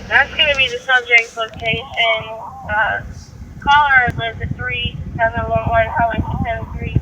That's going to be the subject location. Caller lives at 3711 Highway 673.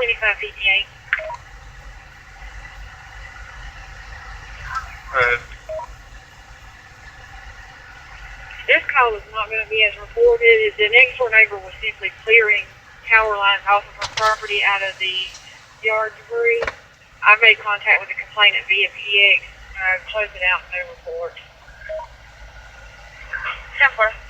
2558. This call is not going to be as reported. The next door neighbor was simply clearing power lines off of her property out of the yard debris. I made contact with the complainant via PX. Close it out, no report. 10-4.